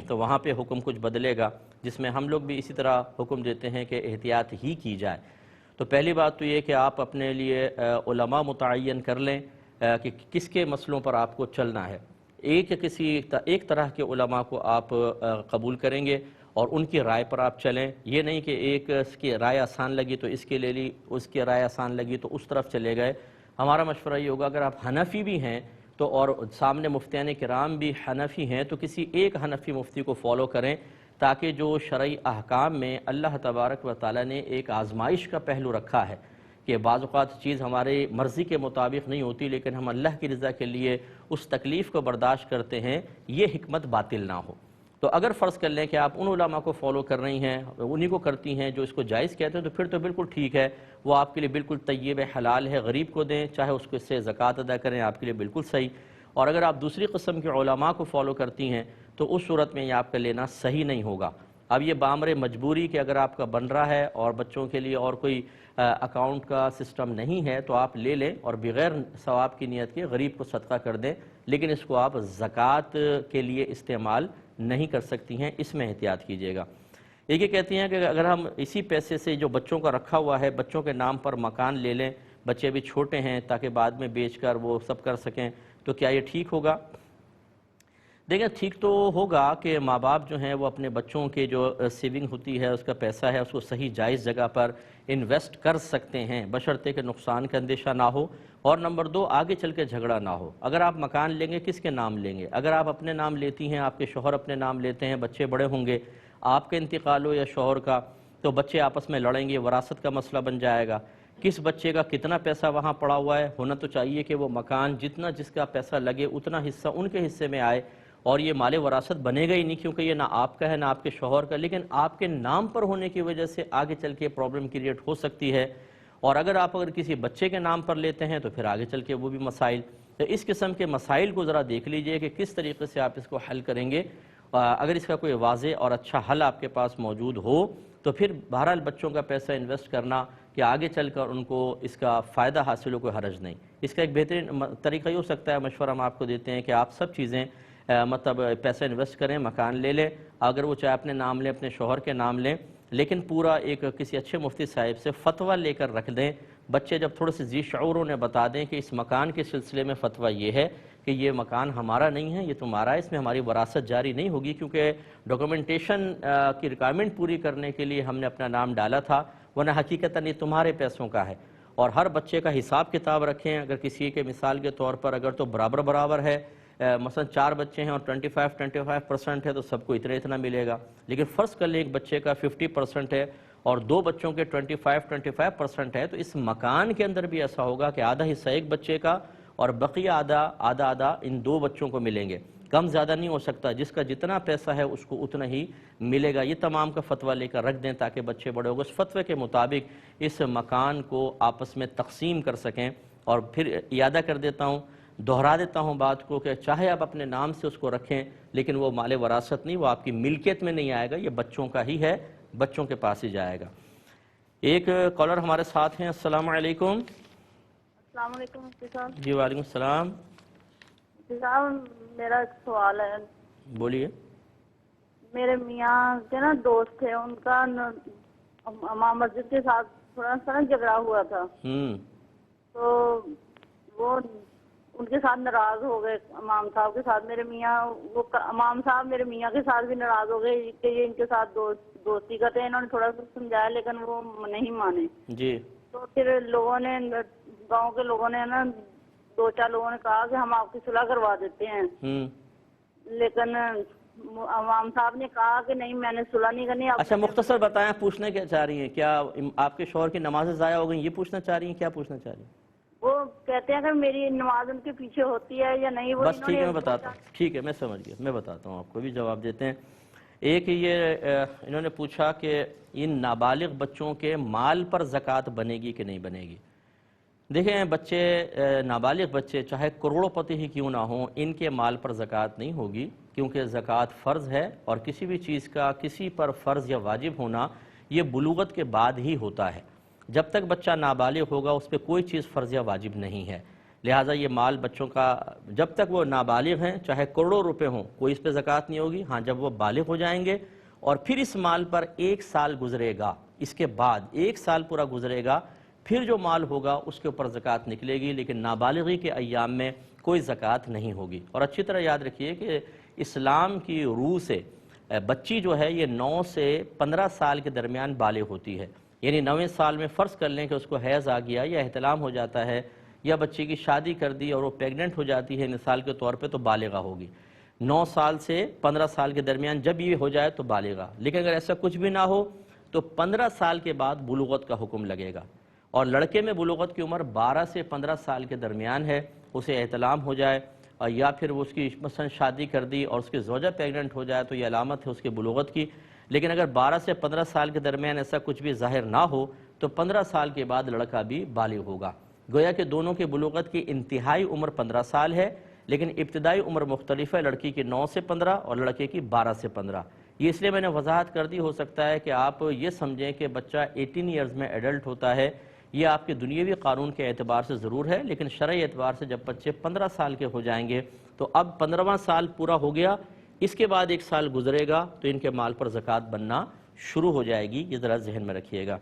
تو وہاں پہ حکم کچھ بدلے گا، جس میں ہم لوگ بھی اسی طرح حکم دیتے ہیں کہ احتیاط ہی کی جائے۔ تو پہلی بات تو یہ کہ آپ اپنے لیے علماء متعین کر لیں کہ کس کے مسئلوں پر آپ کو چلنا ہے۔ ایک طرح کے علماء کو آپ قبول کریں گے اور ان کی رائے پر آپ چلیں، یہ نہیں کہ ایک کی رائے آسان لگی تو اس کے لے لی، اس کی رائے آسان لگی تو اس طرف چلے گئے۔ ہمارا مشورہ یہ ہوگا، اگر آپ حنفی بھی ہیں تو اور سامنے مفتیان کرام بھی حنفی ہیں تو کسی ایک حنفی مفتی کو فالو کریں، تاکہ جو شرعی احکام میں اللہ تبارک و تعالیٰ نے ایک آزمائش کا پہلو رکھا ہے کہ بعض اوقات چیز ہمارے مرضی کے مطابق نہیں ہوتی لیکن ہم اللہ کی رضا کے لیے اس تکلیف کو برداشت کرتے ہیں، یہ حکمت باطل نہ ہو۔ تو اگر فرض کر لیں کہ آپ ان علماء کو فالو کر رہی ہیں، انہی کو کرتی ہیں جو اس کو جائز کہتے ہیں، تو پھر تو بالکل ٹھیک ہے، وہ آپ کے لیے بالکل طیب حلال ہے، غریب کو دیں چاہے اس کو اس سے زکوٰۃ ادا کریں، آپ کے لیے بالکل صحیح۔ اور اگر آپ دوسری قسم کے علماء کو فالو کرتی ہیں تو اس صورت میں یہ آپ کا لینا صحیح نہیں ہوگا۔ اب یہ بامر مجبوری کہ اگر آپ کا بن رہا ہے اور بچوں کے لیے اور کوئی اکاؤنٹ کا سسٹم نہیں ہے تو آپ لے لیں اور بغیر ثواب کی نیت کے غریب کو صدقہ کر دیں، لیکن اس کو آپ زکوٰۃ کے لیے استعمال نہیں کر سکتی ہیں، اس میں احتیاط کیجیے گا۔ یہ کہتی ہیں کہ اگر ہم اسی پیسے سے جو بچوں کا رکھا ہوا ہے بچوں کے نام پر مکان لے لیں، بچے بھی چھوٹے ہیں تاکہ بعد میں بیچ کر وہ سب کر سکیں، تو کیا یہ ٹھیک ہوگا؟ دیکھیں ٹھیک تو ہوگا کہ ماں باپ جو ہیں وہ اپنے بچوں کے جو سیونگ ہوتی ہے اس کا پیسہ ہے اس کو صحیح جائز جگہ پر انویسٹ کر سکتے ہیں، بشرطے کہ نقصان کا اندیشہ نہ ہو، اور نمبر 2 آگے چل کے جھگڑا نہ ہو۔ اگر آپ مکان لیں گے کس کے نام لیں گے؟ اگر آپ اپنے نام لیتی ہیں، آپ کے شوہر اپنے نام لیتے ہیں، بچے بڑے ہوں گے، آپ کا انتقال ہو یا شوہر کا، تو بچے آپس میں لڑیں گے، وراثت کا مسئلہ بن جائے گا۔ کس بچے کا کتنا پیسہ وہاں پڑا ہوا ہے، ہونا تو چاہیے کہ وہ مکان جتنا جس کا پیسہ لگے اتنا حصہ ان کے حصے میں آئے، اور یہ مال وراثت بنے گا ہی نہیں، کیونکہ یہ نہ آپ کا ہے نہ آپ کے شوہر کا، لیکن آپ کے نام پر ہونے کی وجہ سے آگے چل کے پرابلم کریٹ ہو سکتی ہے۔ اور اگر کسی بچے کے نام پر لیتے ہیں تو پھر آگے چل کے وہ بھی مسائل، تو اس قسم کے مسائل کو ذرا دیکھ لیجئے کہ کس طریقے سے آپ اس کو حل کریں گے۔ اگر اس کا کوئی واضح اور اچھا حل آپ کے پاس موجود ہو تو پھر بہرحال بچوں کا پیسہ انویسٹ کرنا کہ آگے چل کر ان کو اس کا فائدہ حاصل ہو، کوئی حرج نہیں۔ اس کا ایک بہترین طریقہ یہ ہو سکتا ہے، مشورہ ہم آپ کو دیتے ہیں کہ آپ سب چیزیں مطلب پیسہ انویسٹ کریں، مکان لے لیں، اگر وہ چاہے اپنے نام لیں، اپنے شوہر کے نام لیں، لیکن پورا ایک کسی اچھے مفتی صاحب سے فتویٰ لے کر رکھ دیں۔ بچے جب تھوڑے سے ذی شعور انہیں بتا دیں کہ اس مکان کے سلسلے میں فتویٰ یہ ہے کہ یہ مکان ہمارا نہیں ہے، یہ تمہارا ہے، اس میں ہماری وراثت جاری نہیں ہوگی، کیونکہ ڈاکومنٹیشن کی ریکوائرمنٹ پوری کرنے کے لیے ہم نے اپنا نام ڈالا تھا، ورنہ حقیقتاً یہ تمہارے پیسوں کا ہے۔ اور ہر بچے کا حساب کتاب رکھیں، اگر کسی کے مثال کے طور پر اگر تو برابر ہے، مثلا 4 بچے ہیں اور 25% ہے تو سب کو اتنا ملے گا، لیکن فرض کر لیں ایک بچے کا 50% ہے اور 2 بچوں کے 25% ہے، تو اس مکان کے اندر بھی ایسا ہوگا کہ آدھا حصہ ایک بچے کا اور بقیہ آدھا ان 2 بچوں کو ملیں گے، کم زیادہ نہیں ہو سکتا، جس کا جتنا پیسہ ہے اس کو اتنا ہی ملے گا۔ یہ تمام کا فتویٰ لے کر رکھ دیں تاکہ بچے بڑے ہوگے اس فتوے کے مطابق اس مکان کو آپس میں تقسیم کر سکیں۔ اور پھر اعادہ کر دیتا ہوں، دہرا دیتا ہوں بات کو کہ چاہے آپ اپنے نام سے اس کو رکھیں لیکن وہ مال وراثت نہیں، وہ آپ کی ملکیت میں نہیں آئے گا، یہ بچوں کا ہی ہے، بچوں کے پاس ہی جائے گا۔ ایک کالر ہمارے ساتھ ہیں، السلام علیکم۔ السلام علیکم مفتی صاحب۔ جی وعلیکم السلام۔ مفتی صاحب میرا ایک سوال ہے۔ بولیے۔ میرے میاں کے نا دوست تھے، ان کا امام مسجد کے ساتھ تھوڑا سا جھگڑا ہوا تھا، تو وہ ان کے ساتھ ناراض ہو گئے، امام صاحب کے ساتھ۔ میرے میاں وہ امام صاحب میرے میاں کے ساتھ بھی ناراض ہو گئے کہ یہ ان کے ساتھ دوستی کرتے ہیں۔ انہوں نے تھوڑا سا سمجھایا لیکن وہ نہیں مانے جی۔ تو پھر لوگوں نے، گاؤں کے لوگوں نے نا 2-4 لوگوں نے کہا کہ ہم آپ کی صلح کروا دیتے ہیں، لیکن امام صاحب نے کہا کہ نہیں میں نے صلح نہیں کرنی۔ اچھا مختصر بتائیں، پوچھنا کیا چاہ رہی ہیں؟ کیا آپ کے شوہر کی نمازیں ضائع ہو گئیں یہ پوچھنا چاہ رہی ہیں؟ کیا پوچھنا چاہ رہی ہیں؟ وہ کہتے ہیں کہ میری نماز ان کے پیچھے ہوتی ہے یا نہیں۔ وہ بس ٹھیک ہے، میں بتاتا ہوں، ٹھیک ہے میں سمجھ گیا، میں بتاتا ہوں، آپ کو بھی جواب دیتے ہیں۔ ایک یہ انہوں نے پوچھا کہ ان نابالغ بچوں کے مال پر زکوٰۃ بنے گی کہ نہیں بنے گی؟ دیکھیں بچے، نابالغ بچے چاہے کروڑوں پتی ہی کیوں نہ ہوں، ان کے مال پر زکوٰۃ نہیں ہوگی، کیونکہ زکوٰۃ فرض ہے، اور کسی بھی چیز کا کسی پر فرض یا واجب ہونا یہ بلوغت کے بعد ہی ہوتا ہے۔ جب تک بچہ نابالغ ہوگا اس پہ کوئی چیز فرض یا واجب نہیں ہے، لہٰذا یہ مال بچوں کا جب تک وہ نابالغ ہیں چاہے کروڑوں روپے ہوں کوئی اس پہ زکوٰۃ نہیں ہوگی۔ ہاں جب وہ بالغ ہو جائیں گے اور پھر اس مال پر 1 سال گزرے گا، اس کے بعد 1 سال پورا گزرے گا، پھر جو مال ہوگا اس کے اوپر زکوٰۃ نکلے گی، لیکن نابالغی کے ایام میں کوئی زکوٰۃ نہیں ہوگی۔ اور اچھی طرح یاد رکھیے کہ اسلام کی روح سے بچی جو ہے یہ 9 سے 15 سال کے درمیان بالغ ہوتی ہے، یعنی 9ویں سال میں فرض کر لیں کہ اس کو حیض آ گیا یا احتلام ہو جاتا ہے یا بچے کی شادی کر دی اور وہ پیگننٹ ہو جاتی ہے مثال کے طور پہ تو بالغہ ہوگی. 9 سال سے 15 سال کے درمیان جب یہ ہو جائے تو بالغہ. لیکن اگر ایسا کچھ بھی نہ ہو تو 15 سال کے بعد بلوغت کا حکم لگے گا. اور لڑکے میں بلوغت کی عمر 12 سے 15 سال کے درمیان ہے، اسے احتلام ہو جائے یا پھر وہ اس کی مثلا شادی کر دی اور اس کی زوجہ پیگننٹ ہو جائے تو یہ علامت ہے اس کے بلوغت کی. لیکن اگر 12 سے 15 سال کے درمیان ایسا کچھ بھی ظاہر نہ ہو تو 15 سال کے بعد لڑکا بھی بالغ ہوگا. گویا کہ دونوں کی بلوغت کی انتہائی عمر 15 سال ہے، لیکن ابتدائی عمر مختلف ہے، لڑکی کی 9 سے 15 اور لڑکے کی 12 سے 15. یہ اس لیے میں نے وضاحت کر دی، ہو سکتا ہے کہ آپ یہ سمجھیں کہ بچہ 18 ایئرز میں ایڈلٹ ہوتا ہے. یہ آپ کے دنیاوی قانون کے اعتبار سے ضرور ہے، لیکن شرعی اعتبار سے جب بچے 15 سال کے ہو جائیں گے تو اب 15واں سال پورا ہو گیا، اس کے بعد 1 سال گزرے گا تو ان کے مال پر زکوٰۃ بننا شروع ہو جائے گی. یہ ذرا ذہن میں رکھیے گا.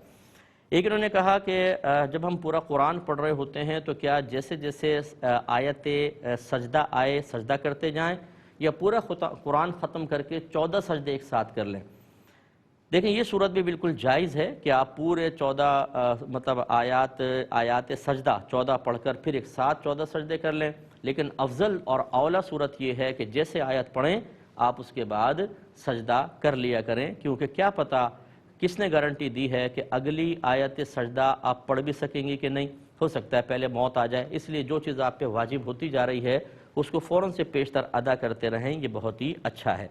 ایک انہوں نے کہا کہ جب ہم پورا قرآن پڑھ رہے ہوتے ہیں تو کیا جیسے جیسے آیت سجدہ آئے سجدہ کرتے جائیں یا پورا قرآن ختم کر کے 14 سجدے ایک ساتھ کر لیں؟ دیکھیں یہ صورت بھی بالکل جائز ہے کہ آپ پورے 14 آیات سجدہ 14 پڑھ کر پھر ایک ساتھ 14 سجدے کر لیں. لیکن افضل اور اولا صورت یہ ہے کہ جیسے آیت پڑھیں آپ اس کے بعد سجدہ کر لیا کریں، کیونکہ کیا پتہ کس نے گارنٹی دی ہے کہ اگلی آیت سجدہ آپ پڑھ بھی سکیں گی کہ نہیں. ہو سکتا ہے پہلے موت آ جائے، اس لیے جو چیز آپ پہ واجب ہوتی جا رہی ہے اس کو فوراً سے پیشتر ادا کرتے رہیں، یہ بہت ہی اچھا ہے.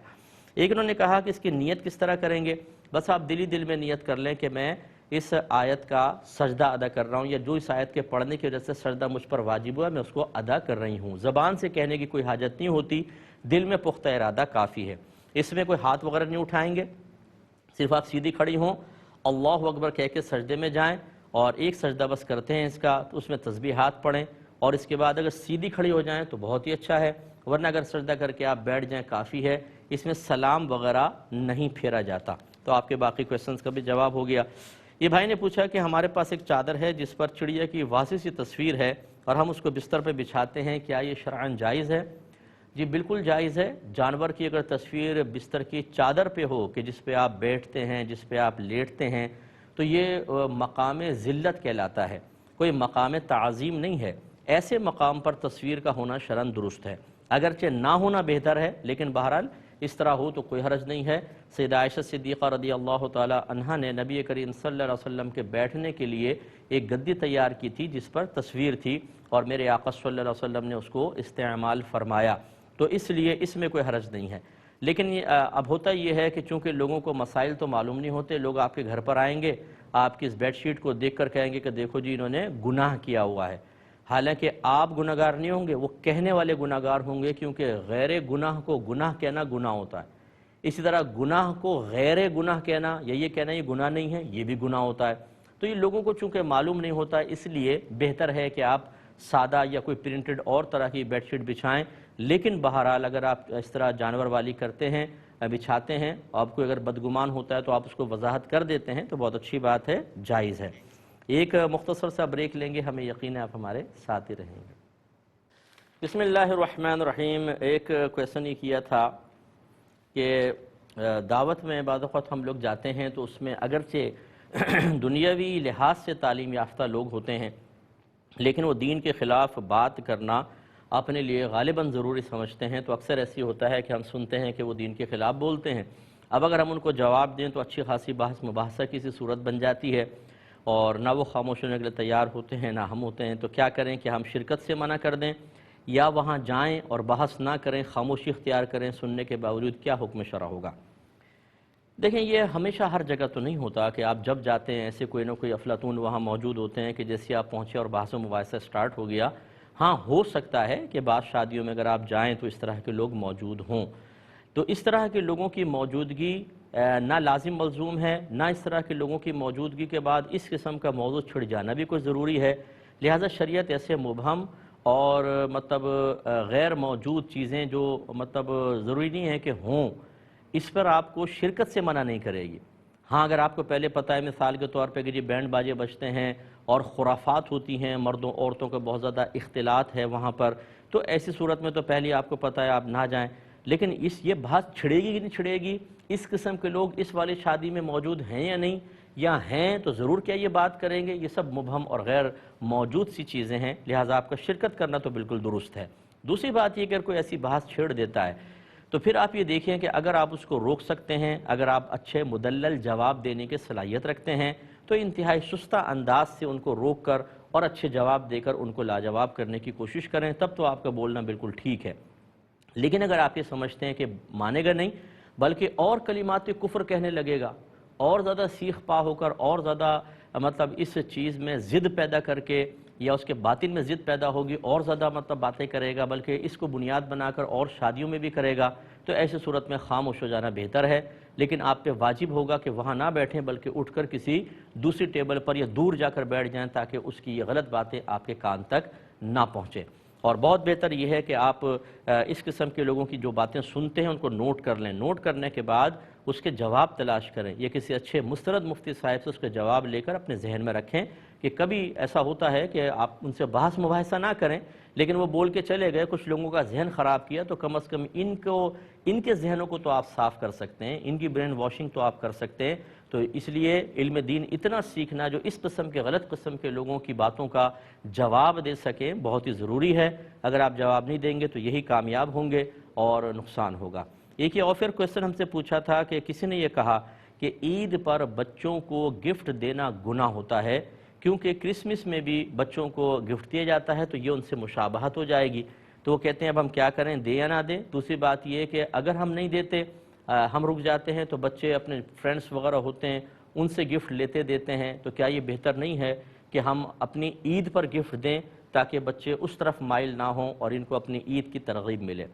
ایک انہوں نے کہا کہ اس کی نیت کس طرح کریں گے؟ بس آپ دلی دل میں نیت کر لیں کہ میں اس آیت کا سجدہ ادا کر رہا ہوں، یا جو اس آیت کے پڑھنے کی وجہ سے سجدہ مجھ پر واجب ہوا میں اس کو ادا کر رہی ہوں. زبان سے کہنے کی کوئی حاجت نہیں ہوتی، دل میں پختہ ارادہ کافی ہے. اس میں کوئی ہاتھ وغیرہ نہیں اٹھائیں گے، صرف آپ سیدھی کھڑی ہوں اللہ اکبر کہہ کے سجدے میں جائیں اور ایک سجدہ بس کرتے ہیں اس کا، تو اس میں تسبیحات پڑھیں اور اس کے بعد اگر سیدھی کھڑی ہو جائیں تو بہت ہی اچھا ہے، ورنہ اگر سجدہ کر کے آپ بیٹھ جائیں کافی ہے. اس میں سلام وغیرہ نہیں پھیرا جاتا. تو آپ کے باقی کویسچنز کا بھی جواب ہو گیا. یہ بھائی نے پوچھا کہ ہمارے پاس ایک چادر ہے جس پر چڑیا کی واضح سی تصویر ہے اور ہم اس کو بستر پہ بچھاتے ہیں، کیا یہ شرعاً جائز ہے؟ جی بالکل جائز ہے. جانور کی اگر تصویر بستر کی چادر پہ ہو کہ جس پہ آپ بیٹھتے ہیں، جس پہ آپ لیٹتے ہیں، تو یہ مقام ذلت کہلاتا ہے، کوئی مقام تعظیم نہیں ہے. ایسے مقام پر تصویر کا ہونا شرعاً درست ہے، اگرچہ نہ ہونا بہتر ہے، لیکن بہرحال اس طرح ہو تو کوئی حرج نہیں ہے. سیدہ عائشہ صدیقہ رضی اللہ تعالی عنہا نے نبی کریم صلی اللہ علیہ وسلم کے بیٹھنے کے لیے ایک گدی تیار کی تھی جس پر تصویر تھی، اور میرے آقا صلی اللہ علیہ وسلم نے اس کو استعمال فرمایا، تو اس لیے اس میں کوئی حرج نہیں ہے. لیکن اب ہوتا یہ ہے کہ چونکہ لوگوں کو مسائل تو معلوم نہیں ہوتے، لوگ آپ کے گھر پر آئیں گے، آپ کی اس بیڈ شیٹ کو دیکھ کر کہیں گے کہ دیکھو جی انہوں نے گناہ کیا ہوا ہے. حالانکہ آپ گناہگار نہیں ہوں گے، وہ کہنے والے گناہگار ہوں گے، کیونکہ غیر گناہ کو گناہ کہنا گناہ ہوتا ہے. اسی طرح گناہ کو غیر گناہ کہنا یا یہ کہنا یہ گناہ نہیں ہے، یہ بھی گناہ ہوتا ہے. تو یہ لوگوں کو چونکہ معلوم نہیں ہوتا، اس لیے بہتر ہے کہ آپ سادہ یا کوئی پرنٹڈ اور طرح کی بیڈ شیٹ بچھائیں. لیکن بہرحال اگر آپ اس طرح جانور والی کرتے ہیں، بچھاتے ہیں، آپ کو اگر بدگمان ہوتا ہے تو آپ اس کو وضاحت کر دیتے ہیں تو بہت اچھی بات ہے، جائز ہے. ایک مختصر سا بریک لیں گے، ہمیں یقین ہے آپ ہمارے ساتھ ہی رہیں گے. بسم اللہ الرحمن الرحیم. ایک کویسچن یہ کیا تھا کہ دعوت میں بعض اوقات ہم لوگ جاتے ہیں تو اس میں اگرچہ دنیاوی لحاظ سے تعلیم یافتہ لوگ ہوتے ہیں، لیکن وہ دین کے خلاف بات کرنا اپنے لیے غالباً ضروری سمجھتے ہیں. تو اکثر ایسی ہوتا ہے کہ ہم سنتے ہیں کہ وہ دین کے خلاف بولتے ہیں. اب اگر ہم ان کو جواب دیں تو اچھی خاصی بحث مباحثہ کی سی صورت بن جاتی ہے، اور نہ وہ خاموش ہونے کے لیے تیار ہوتے ہیں نہ ہم ہوتے ہیں. تو کیا کریں کہ ہم شرکت سے منع کر دیں یا وہاں جائیں اور بحث نہ کریں، خاموشی اختیار کریں؟ سننے کے باوجود کیا حکم شرع ہوگا؟ دیکھیں یہ ہمیشہ ہر جگہ تو نہیں ہوتا کہ آپ جب جاتے ہیں ایسے کوئی نہ کوئی افلاطون وہاں موجود ہوتے ہیں کہ جیسے آپ پہنچے اور بحث و مباحثہ سٹارٹ ہو گیا. ہاں ہو سکتا ہے کہ بعض شادیوں میں اگر آپ جائیں تو اس طرح کے لوگ موجود ہوں. تو اس طرح کے لوگوں کی موجودگی نہ لازم ملزوم ہے، نہ اس طرح کے لوگوں کی موجودگی کے بعد اس قسم کا موضوع چھڑ جانا بھی کوئی ضروری ہے. لہذا شریعت ایسے مبہم اور غیر موجود چیزیں جو ضروری نہیں ہے کہ ہوں، اس پر آپ کو شرکت سے منع نہیں کرے گی. ہاں اگر آپ کو پہلے پتہ ہے مثال کے طور پہ کہ جی بینڈ باجے بجتے ہیں اور خرافات ہوتی ہیں، مردوں عورتوں کا بہت زیادہ اختلاط ہے وہاں پر، تو ایسی صورت میں تو پہلے آپ کو پتہ ہے آپ نہ جائیں. لیکن یہ بات چھڑے گی کہ نہیں چھڑے گی، اس قسم کے لوگ اس والی شادی میں موجود ہیں یا نہیں، یا ہیں تو ضرور کیا یہ بات کریں گے؟ یہ سب مبہم اور غیر موجود سی چیزیں ہیں، لہٰذا آپ کا شرکت کرنا تو بالکل درست ہے۔ دوسری بات یہ کہ اگر کوئی ایسی بحث چھیڑ دیتا ہے تو پھر آپ یہ دیکھیں کہ اگر آپ اس کو روک سکتے ہیں، اگر آپ اچھے مدلل جواب دینے کی صلاحیت رکھتے ہیں تو انتہائی شستہ انداز سے ان کو روک کر اور اچھے جواب دے کر ان کو لاجواب کرنے کی کوشش کریں، تب تو آپ کا بولنا بالکل ٹھیک ہے۔ لیکن اگر آپ یہ سمجھتے ہیں کہ مانے گا نہیں بلکہ اور کلمات کفر کہنے لگے گا، اور زیادہ سیخ پا ہو کر اور زیادہ مطلب اس چیز میں ضد پیدا کر کے یا اس کے باطن میں ضد پیدا ہوگی اور زیادہ مطلب باتیں کرے گا، بلکہ اس کو بنیاد بنا کر اور شادیوں میں بھی کرے گا، تو ایسی صورت میں خاموش ہو جانا بہتر ہے۔ لیکن آپ پہ واجب ہوگا کہ وہاں نہ بیٹھیں بلکہ اٹھ کر کسی دوسری ٹیبل پر یا دور جا کر بیٹھ جائیں تاکہ اس کی یہ غلط باتیں آپ کے کان تک نہ پہنچیں۔ اور بہت بہتر یہ ہے کہ آپ اس قسم کے لوگوں کی جو باتیں سنتے ہیں ان کو نوٹ کر لیں، نوٹ کرنے کے بعد اس کے جواب تلاش کریں، یہ کسی اچھے مسترد مفتی صاحب سے اس کے جواب لے کر اپنے ذہن میں رکھیں کہ کبھی ایسا ہوتا ہے کہ آپ ان سے بحث مباحثہ نہ کریں لیکن وہ بول کے چلے گئے، کچھ لوگوں کا ذہن خراب کیا، تو کم از کم ان کے ذہنوں کو تو آپ صاف کر سکتے ہیں، ان کی برین واشنگ تو آپ کر سکتے ہیں۔ تو اس لیے علم دین اتنا سیکھنا جو اس قسم کے غلط قسم کے لوگوں کی باتوں کا جواب دے سکیں بہت ہی ضروری ہے۔ اگر آپ جواب نہیں دیں گے تو یہی کامیاب ہوں گے اور نقصان ہوگا۔ ایک یہ اور پھر کویسچن ہم سے پوچھا تھا کہ کسی نے یہ کہا کہ عید پر بچوں کو گفٹ دینا گناہ ہوتا ہے کیونکہ کرسمس میں بھی بچوں کو گفٹ دیا جاتا ہے تو یہ ان سے مشابہت ہو جائے گی، تو وہ کہتے ہیں اب ہم کیا کریں، دیں یا نہ دیں؟ دوسری بات یہ کہ اگر ہم نہیں دیتے، ہم رک جاتے ہیں تو بچے اپنے فرینڈس وغیرہ ہوتے ہیں ان سے گفٹ لیتے دیتے ہیں، تو کیا یہ بہتر نہیں ہے کہ ہم اپنی عید پر گفٹ دیں تاکہ بچے اس طرف مائل نہ ہوں اور ان کو اپنی عید کی ترغیب ملے؟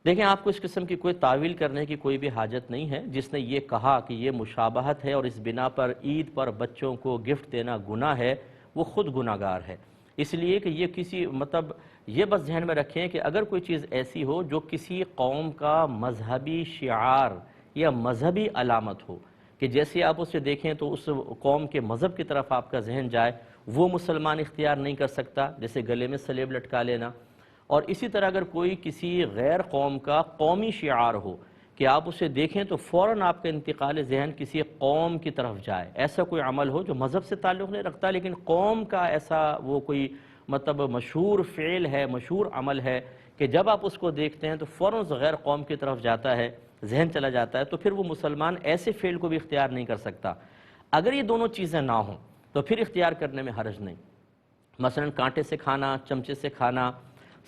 دیکھیں، آپ کو اس قسم کی کوئی تعویل کرنے کی کوئی بھی حاجت نہیں ہے۔ جس نے یہ کہا کہ یہ مشابہت ہے اور اس بنا پر عید پر بچوں کو گفٹ دینا گناہ ہے، وہ خود گناہ گار ہے، اس لیے کہ یہ کسی مطلب یہ بس ذہن میں رکھیں کہ اگر کوئی چیز ایسی ہو جو کسی قوم کا مذہبی شعار یا مذہبی علامت ہو کہ جیسے آپ اسے دیکھیں تو اس قوم کے مذہب کی طرف آپ کا ذہن جائے، وہ مسلمان اختیار نہیں کر سکتا، جیسے گلے میں سلیب لٹکا لینا۔ اور اسی طرح اگر کوئی کسی غیر قوم کا قومی شعار ہو کہ آپ اسے دیکھیں تو فوراً آپ کا انتقال ذہن کسی قوم کی طرف جائے، ایسا کوئی عمل ہو جو مذہب سے تعلق نہیں رکھتا لیکن قوم کا ایسا وہ کوئی مطلب مشہور فعل ہے، مشہور عمل ہے کہ جب آپ اس کو دیکھتے ہیں تو فوراً غیر قوم کی طرف جاتا ہے، ذہن چلا جاتا ہے، تو پھر وہ مسلمان ایسے فعل کو بھی اختیار نہیں کر سکتا۔ اگر یہ دونوں چیزیں نہ ہوں تو پھر اختیار کرنے میں حرج نہیں۔ مثلا کانٹے سے کھانا، چمچے سے کھانا،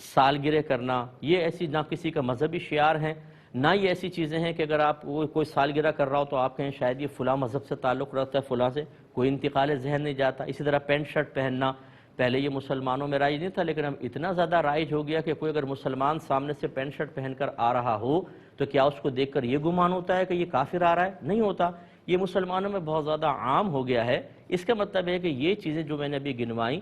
سالگرہ کرنا، یہ ایسی نہ کسی کا مذہبی شعار ہیں، نہ یہ ایسی چیزیں ہیں کہ اگر آپ کوئی سالگرہ کر رہا ہو تو آپ کہیں شاید یہ فلاں مذہب سے تعلق رکھتا ہے، فلاں سے کوئی انتقال ذہن نہیں جاتا۔ اسی طرح پینٹ شرٹ پہننا، پہلے یہ مسلمانوں میں رائج نہیں تھا لیکن اب اتنا زیادہ رائج ہو گیا کہ کوئی اگر مسلمان سامنے سے پینٹ شرٹ پہن کر آ رہا ہو تو کیا اس کو دیکھ کر یہ گمان ہوتا ہے کہ یہ کافر آ رہا ہے؟ نہیں ہوتا، یہ مسلمانوں میں بہت زیادہ عام ہو گیا ہے۔ اس کا مطلب ہے کہ یہ چیزیں جو میں نے ابھی گنوائیں،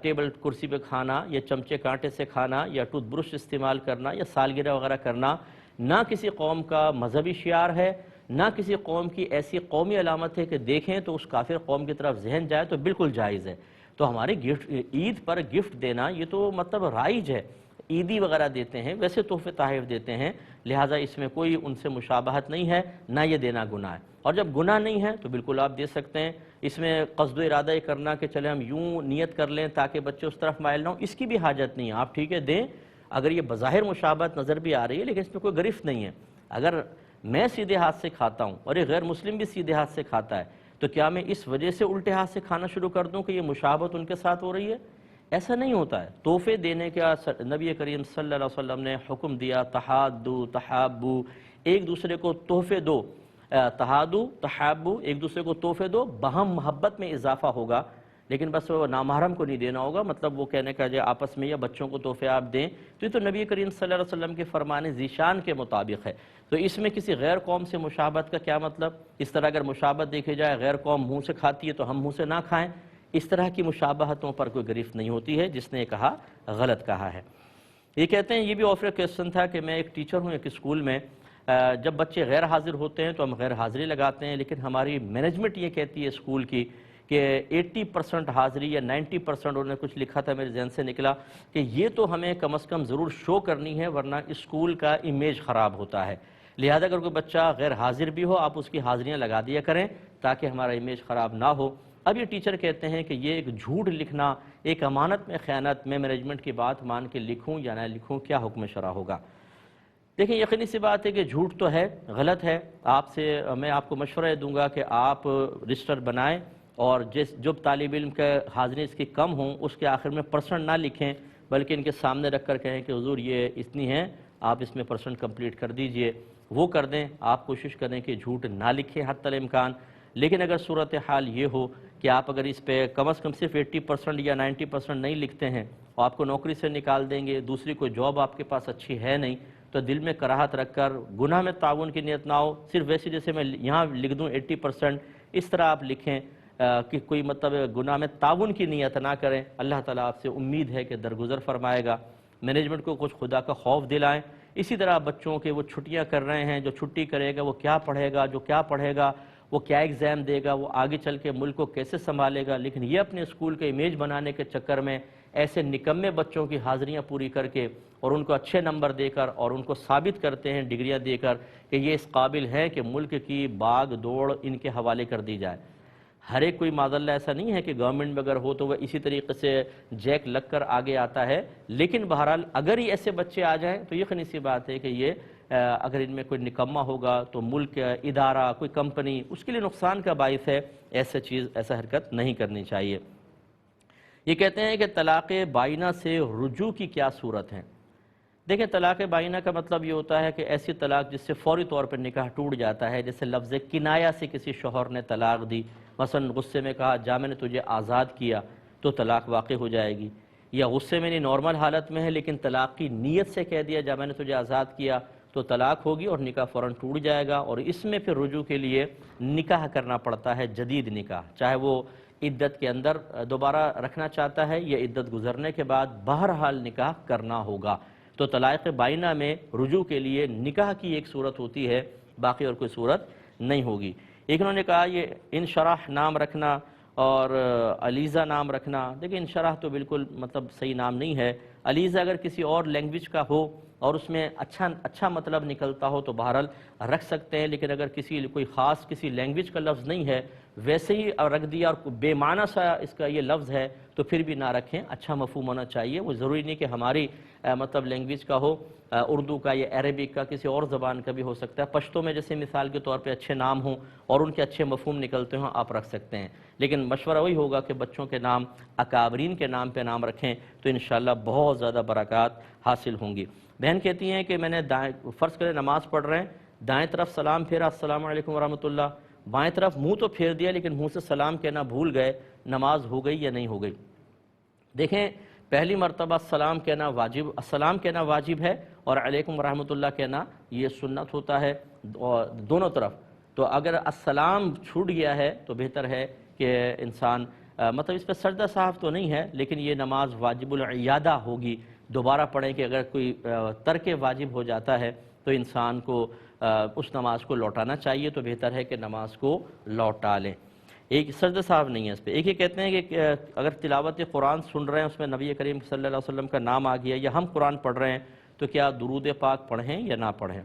ٹیبل کرسی پہ کھانا یا چمچے کانٹے سے کھانا یا ٹوتھ برش استعمال کرنا یا سالگرہ وغیرہ کرنا، نہ کسی قوم کا مذہبی شعار ہے، نہ کسی قوم کی ایسی قومی علامت ہے کہ دیکھیں تو اس کافر قوم کی طرف ذہن جائے، تو بالکل جائز ہے۔ تو ہماری عید پر گفٹ دینا یہ تو مطلب رائج ہے، عیدی وغیرہ دیتے ہیں، ویسے تحفے تحائف دیتے ہیں، لہٰذا اس میں کوئی ان سے مشابہت نہیں ہے، نہ یہ دینا گناہ ہے۔ اور جب گناہ نہیں ہے تو بالکل آپ دے سکتے ہیں۔ اس میں قصد و ارادہ یہ کرنا کہ چلے ہم یوں نیت کر لیں تاکہ بچے اس طرف مائل نہ ہوں، اس کی بھی حاجت نہیں ہے، آپ ٹھیک ہے دیں۔ اگر یہ بظاہر مشابہت نظر بھی آ رہی ہے لیکن اس میں کوئی گرفت نہیں ہے۔ اگر میں سیدھے ہاتھ سے کھاتا ہوں اور یہ غیر مسلم بھی سیدھے ہاتھ سے کھاتا ہے تو کیا میں اس وجہ سے الٹے ہاتھ سے کھانا شروع کر دوں کہ یہ مشابہت ان کے ساتھ ہو رہی ہے؟ ایسا نہیں ہوتا ہے۔ تحفے دینے کا نبی کریم صلی اللہ علیہ وسلم نے حکم دیا، تحادو تحابو، ایک دوسرے کو تحفے دو، تحادو تحابو، ایک دوسرے کو تحفے دو، باہم محبت میں اضافہ ہوگا، لیکن بس وہ نامحرم کو نہیں دینا ہوگا، مطلب وہ کہنے کا جو آپس میں یا بچوں کو تحفے آپ دیں، تو یہ تو نبی کریم صلی اللہ علیہ وسلم کے فرمان ذیشان کے مطابق ہے۔ تو اس میں کسی غیر قوم سے مشابہت کا کیا مطلب؟ اس طرح اگر مشابہت دیکھی جائے، غیر قوم منہ سے کھاتی ہے تو ہم منہ سے نہ کھائیں، اس طرح کی مشابہتوں پر کوئی گرفت نہیں ہوتی ہے۔ جس نے یہ کہا غلط کہا ہے۔ یہ کہتے ہیں، یہ بھی آفر کویسچن تھا کہ میں ایک ٹیچر ہوں ایک اسکول میں، جب بچے غیر حاضر ہوتے ہیں تو ہم غیر حاضری لگاتے ہیں، لیکن ہماری مینجمنٹ یہ کہتی ہے اسکول کی کہ 80% حاضری یا 90%، انہوں نے کچھ لکھا تھا میرے ذہن سے نکلا کہ یہ تو ہمیں کم از کم ضرور شو کرنی ہے ورنہ اسکول کا امیج خراب ہوتا ہے۔ لہذا اگر کوئی بچہ غیر حاضر بھی ہو آپ اس کی حاضریاں لگا دیا کریں تاکہ ہمارا امیج خراب نہ ہو۔ اب یہ ٹیچر کہتے ہیں کہ یہ ایک جھوٹ لکھنا، ایک امانت میں خیانت، میں مینجمنٹ کی بات مان کے لکھوں یا نہ لکھوں، کیا حکم شرع ہوگا؟ دیکھیں یقینی سی بات ہے کہ جھوٹ تو ہے، غلط ہے۔ میں آپ کو مشورہ دوں گا کہ آپ رجسٹر بنائیں اور جو طالب علم کے حاضری اس کی کم ہوں اس کے آخر میں پرسنٹ نہ لکھیں، بلکہ ان کے سامنے رکھ کر کہیں کہ حضور یہ اتنی ہیں، آپ اس میں پرسنٹ کمپلیٹ کر دیجئے، وہ کر دیں۔ آپ کوشش کریں کہ جھوٹ نہ لکھیں حتی الامکان۔ لیکن اگر صورتحال یہ ہو کہ آپ اگر اس پہ کم از کم صرف 80% یا 90% نہیں لکھتے ہیں اور آپ کو نوکری سے نکال دیں گے، دوسری کوئی جاب آپ کے پاس اچھی ہے نہیں، تو دل میں کراہت رکھ کر گناہ میں تعاون کی نیت نہ ہو، صرف ویسے جیسے میں یہاں لکھ دوں 80%، اس طرح آپ لکھیں کہ کوئی مطلب گناہ میں تعاون کی نیت نہ کریں۔ اللہ تعالیٰ آپ سے امید ہے کہ درگزر فرمائے گا۔ مینجمنٹ کو کچھ خدا کا خوف دلائیں۔ اسی طرح بچوں کے وہ چھٹیاں کر رہے ہیں، جو چھٹی کرے گا وہ کیا پڑھے گا، جو کیا پڑھے گا وہ کیا ایگزام دے گا، وہ آگے چل کے ملک کو کیسے سنبھالے گا، لیکن یہ اپنے اسکول کے امیج بنانے کے چکر میں ایسے نکمے بچوں کی حاضریاں پوری کر کے اور ان کو اچھے نمبر دے کر اور ان کو ثابت کرتے ہیں ڈگریاں دے کر کہ یہ اس قابل ہے کہ ملک کی باغ دوڑ ان کے حوالے کر دی جائے۔ ہر ایک کوئی معاذ اللہ ایسا نہیں ہے کہ گورنمنٹ میں اگر ہو تو وہ اسی طریقے سے جیک لگ کر آگے آتا ہے، لیکن بہرحال اگر ہی ایسے بچے آ جائیں تو یقینی سی بات ہے کہ یہ اگر ان میں کوئی نکمہ ہوگا تو ملک، ادارہ، کوئی کمپنی اس کے لیے نقصان کا باعث ہے۔ ایسا حرکت نہیں کرنی چاہیے۔ یہ کہتے ہیں کہ طلاق بائنہ سے رجوع کی کیا صورت ہے؟ دیکھیں طلاق بائنہ کا مطلب یہ ہوتا ہے کہ ایسی طلاق جس سے فوری طور پر نکاح ٹوٹ جاتا ہے، جیسے لفظ کنایہ سے کسی شوہر نے طلاق دی، مثلا غصے میں کہا جا میں نے تجھے آزاد کیا، تو طلاق واقع ہو جائے گی، یا غصے میں نہیں نارمل حالت میں ہے لیکن طلاق کی نیت سے کہہ دیا جا میں نے تجھے آزاد کیا، تو طلاق ہوگی اور نکاح فوراً ٹوٹ جائے گا۔ اور اس میں پھر رجوع کے لیے نکاح کرنا پڑتا ہے، جدید نکاح، چاہے وہ عدت کے اندر دوبارہ رکھنا چاہتا ہے یا عدت گزرنے کے بعد، بہرحال نکاح کرنا ہوگا۔ تو طلاق بائنہ میں رجوع کے لیے نکاح کی ایک صورت ہوتی ہے، باقی اور کوئی صورت نہیں ہوگی۔ ایک انہوں نے کہا یہ انشرح نام رکھنا اور علیزہ نام رکھنا، دیکھیں انشرح تو بالکل مطلب صحیح نام نہیں ہے۔ علیزہ اگر کسی اور لینگویج کا ہو اور اس میں اچھا مطلب نکلتا ہو تو بہرحال رکھ سکتے ہیں، لیکن اگر کوئی خاص کسی لینگویج کا لفظ نہیں ہے ویسے ہی رکھ دیا اور بے معنی سا اس کا یہ لفظ ہے تو پھر بھی نہ رکھیں، اچھا مفہوم ہونا چاہیے۔ وہ ضروری نہیں کہ ہماری مطلب لینگویج کا ہو، اردو کا یا عربک کا، کسی اور زبان کا بھی ہو سکتا ہے۔ پشتو میں جیسے مثال کے طور پہ اچھے نام ہوں اور ان کے اچھے مفہوم نکلتے ہوں آپ رکھ سکتے ہیں، لیکن مشورہ وہی ہوگا کہ بچوں کے نام اکابرین کے نام پہ نام رکھیں تو انشاءاللہ بہت زیادہ برکات حاصل ہوں گی۔ بہن کہتی ہیں کہ میں نے فرض کریں نماز پڑھ رہے ہیں، دائیں طرف سلام پھیرا السلام علیکم ورحمۃ اللہ، بائیں طرف منہ تو پھیر دیا لیکن منہ سے سلام کہنا بھول گئے، نماز ہو گئی یا نہیں ہو گئی؟ دیکھیں پہلی مرتبہ السلام کہنا واجب ہے اور علیکم ورحمۃ اللہ کہنا یہ سنت ہوتا ہے دونوں طرف۔ تو اگر السلام چھوٹ گیا ہے تو بہتر ہے کہ انسان مطلب اس پہ سجدہ صاحب تو نہیں ہے لیکن یہ نماز واجب العیادہ ہوگی، دوبارہ پڑھیں کہ اگر کوئی ترک واجب ہو جاتا ہے تو انسان کو اس نماز کو لوٹانا چاہیے، تو بہتر ہے کہ نماز کو لوٹا لیں۔ ایک سجدہ صاحب نہیں ہے اس پہ۔ ایک یہ کہتے ہیں کہ اگر تلاوت قرآن سن رہے ہیں اس میں نبی کریم صلی اللہ علیہ وسلم کا نام آ گیا یا ہم قرآن پڑھ رہے ہیں تو کیا درود پاک پڑھیں یا نہ پڑھیں؟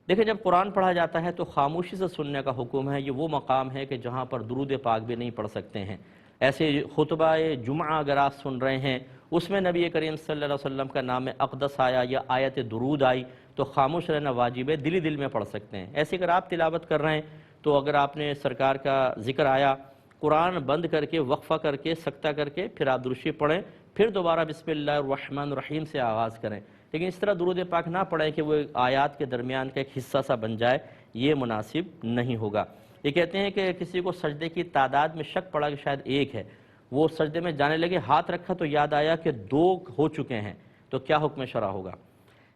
دیکھیں جب قرآن پڑھا جاتا ہے تو خاموشی سے سننے کا حکم ہے، یہ وہ مقام ہے کہ جہاں پر درود پاک بھی نہیں پڑھ سکتے ہیں۔ ایسے خطبہ جمعہ اگر آپ سن رہے ہیں اس میں نبی کریم صلی اللہ علیہ وسلم کا نام اقدس آیا یا آیت درود آئی تو خاموش رہنا واجب ہے، دل میں پڑھ سکتے ہیں۔ ایسے اگر آپ تلاوت کر رہے ہیں تو اگر آپ نے سرکار کا ذکر آیا، قرآن بند کر کے وقفہ کر کے سکتہ کر کے پھر آپ درود شریف پڑھیں، پھر دوبارہ بسم اللہ الرحمن الرحیم سے آغاز کریں، لیکن اس طرح درود پاک نہ پڑھیں کہ وہ آیات کے درمیان کا ایک حصہ سا بن جائے، یہ مناسب نہیں ہوگا۔ یہ کہتے ہیں کہ کسی کو سجدے کی تعداد میں شک پڑا کہ شاید ایک ہے، وہ سجدے میں جانے لگے، ہاتھ رکھا تو یاد آیا کہ 2 ہو چکے ہیں، تو کیا حکم شرع ہوگا؟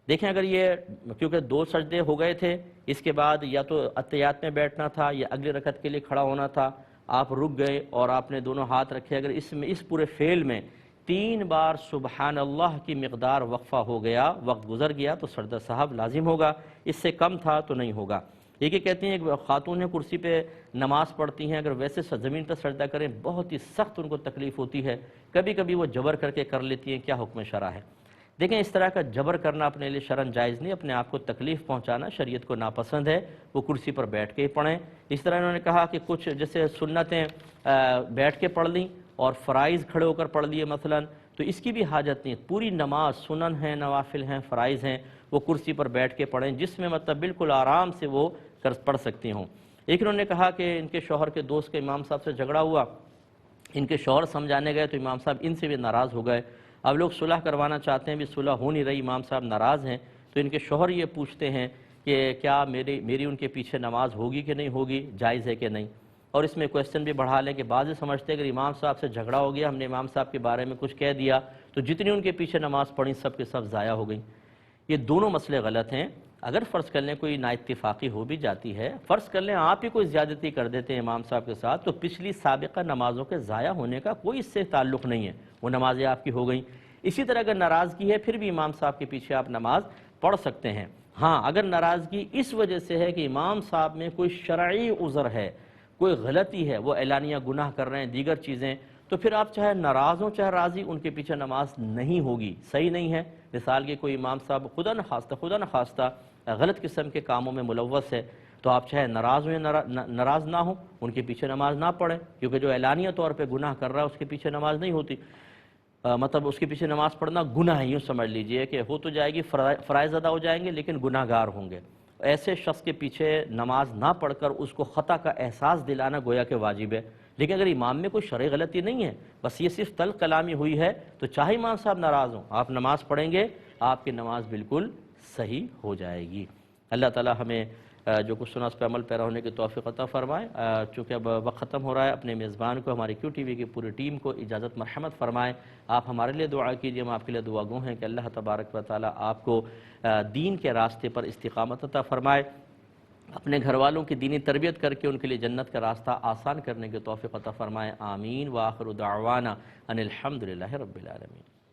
دیکھیں اگر یہ کیونکہ 2 سجدے ہو گئے تھے، اس کے بعد یا تو اتحیات میں بیٹھنا تھا یا اگلی رکعت کے لیے کھڑا ہونا تھا، آپ رک گئے اور آپ نے دونوں ہاتھ رکھے، اگر اس پورے فعل میں 3 بار سبحان اللہ کی مقدار وقفہ ہو گیا، وقت گزر گیا تو سجدہ صاحب لازم ہوگا، اس سے کم تھا تو نہیں ہوگا۔ یہ کہتے ہیں کہ خاتون کرسی پہ نماز پڑھتی ہیں، اگر ویسے زمین پر سجدہ کریں بہت ہی سخت ان کو تکلیف ہوتی ہے، کبھی کبھی وہ جبر کر کے کر لیتی ہیں، کیا حکم شرع ہے؟ دیکھیں اس طرح کا جبر کرنا اپنے لیے شرعاً جائز نہیں، اپنے آپ کو تکلیف پہنچانا شریعت کو ناپسند ہے، وہ کرسی پر بیٹھ کے ہی پڑھیں۔ اس طرح انہوں نے کہا کہ کچھ جیسے سنتیں بیٹھ کے پڑھ لیں اور فرائض کھڑے ہو کر پڑھ لیے مثلاً، تو اس کی بھی حاجت نہیں، پوری نماز سنن ہیں، نوافل ہیں، فرائض ہیں، وہ کرسی پر بیٹھ کے پڑھیں جس میں مطلب بالکل آرام سے وہ پڑھ سکتی ہوں۔ ایک انہوں نے کہا کہ ان کے شوہر کے دوست کے امام صاحب سے جھگڑا ہوا، ان کے شوہر سمجھانے گئے تو امام صاحب ان سے بھی ناراض ہو گئے، اب لوگ صلح کروانا چاہتے ہیں، بھی صلح ہو نہیں رہی، امام صاحب ناراض ہیں، تو ان کے شوہر یہ پوچھتے ہیں کہ کیا میری ان کے پیچھے نماز ہوگی کہ نہیں ہوگی، جائز ہے کہ نہیں۔ اور اس میں کویسچن بھی بڑھا لیں کہ بعض سمجھتے ہیں کہ امام صاحب سے جھگڑا ہو گیا، ہم نے امام صاحب کے بارے میں کچھ کہہ دیا تو جتنی ان کے پیچھے نماز پڑھی سب کے سب ضائع ہو گئیں۔ یہ دونوں مسئلے غلط ہیں۔ اگر فرض کر لیں کوئی نااتفاقی ہو بھی جاتی ہے، فرض کر لیں آپ ہی کوئی زیادتی کر دیتے ہیں امام صاحب کے ساتھ، تو پچھلی سابقہ نمازوں کے ضائع ہونے کا کوئی اس سے تعلق نہیں ہے، وہ نمازیں آپ کی ہو گئیں۔ اسی طرح اگر ناراضگی ہے پھر بھی امام صاحب کے پیچھے آپ نماز پڑھ سکتے ہیں۔ ہاں اگر ناراضگی اس وجہ سے ہے کہ امام صاحب میں کوئی شرعی عذر ہے، کوئی غلطی ہے، وہ اعلانیہ گناہ کر رہے ہیں، دیگر چیزیں، تو پھر آپ چاہے ناراض ہوں چاہے راضی، ان کے پیچھے نماز نہیں ہوگی، صحیح نہیں ہے۔ مثال کے کوئی امام صاحب خدا نخواستہ غلط قسم کے کاموں میں ملوث ہے، تو آپ چاہے ناراض ہوں یا ناراض نہ ہوں، ان کے پیچھے نماز نہ پڑھیں، کیونکہ جو اعلانیہ طور پہ گناہ کر رہا ہے اس کے پیچھے نماز نہیں ہوتی۔ مطلب اس کے پیچھے نماز پڑھنا گناہ ہے، یوں سمجھ لیجئے کہ ہو تو جائے گی، فرائض ادا ہو جائیں گے لیکن گناہ گار ہوں گے۔ ایسے شخص کے پیچھے نماز نہ پڑھ کر اس کو خطا کا احساس دلانا گویا کہ واجب ہے۔ لیکن اگر امام میں کوئی شرعی غلطی نہیں ہے، بس یہ صرف تلخ کلامی ہوئی ہے، تو چاہے امام صاحب ناراض ہوں، آپ نماز پڑھیں گے، آپ کی نماز بالکل صحیح ہو جائے گی۔ اللہ تعالی ہمیں جو کچھ سنا اس پہ عمل پیرا ہونے کی توفیق عطا فرمائے۔ چونکہ اب وقت ختم ہو رہا ہے، اپنے میزبان کو، ہماری کیو ٹی وی کی پوری ٹیم کو اجازت مرحمت فرمائیں۔ آپ ہمارے لیے دعا کیجیے، ہم آپ کے لیے دعا گو ہیں کہ اللہ تبارک و تعالی آپ کو دین کے راستے پر استقامت عطا فرمائے، اپنے گھر والوں کی دینی تربیت کر کے ان کے لیے جنت کا راستہ آسان کرنے کی توفیق عطا فرمائے۔ آمین۔ وآخر دعوانا ان الحمدللہ رب العالمین۔